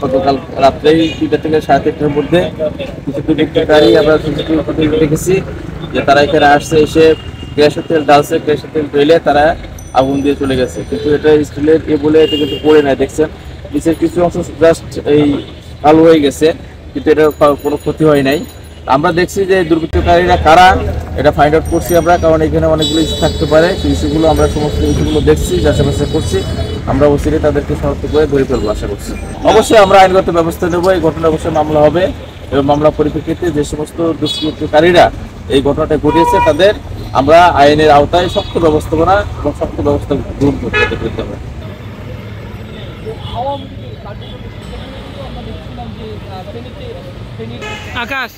গতকাল রাত্রেই 3টা থেকে 3:30টার মধ্যে কিছু দুর্বৃত্তকারী আমরা সিসিটিভি দেখেছি যে তারা এখানে আসছে, এসে গ্যাসের তেল ঢালছে, গ্যাসের তেল ঢেলে তারা আগুন দিয়ে চলে গেছে। কিন্তু এটা স্টিলের বলে এটা কিন্তু পড়ে নাই, দেখছেন নিচের কিছু অংশ জাস্ট এই কালো হয়ে গেছে, কিন্তু এটা কোনো ক্ষতি হয় নাই। আমরা দেখছি যে দুর্বৃত্তকারীরা কারা এটা ফাইন্ড আউট করছি আমরা, কারণ এখানে অনেকগুলো ইস্যু থাকতে পারে। সেই ইস্যুগুলো আমরা সমস্ত ইস্যুগুলো দেখছি, যাচাই করছি। আমরা অবশ্যই তাদেরকে শনাক্ত করে ধরে ফেলবো আশা করছি। অবশ্যই আমরা আইনগত ব্যবস্থা নেবো। এই ঘটনা অবশ্যই মামলা হবে এবং মামলার পরিপ্রেক্ষিতে যে সমস্ত দুষ্কৃতকারীরা এই ঘটনাটা ঘটিয়েছে তাদের আমরা আইনের আওতায় শক্ত ব্যবস্থাপনা এবং শক্ত ব্যবস্থা গ্রহণ করতে হবে। আকাশ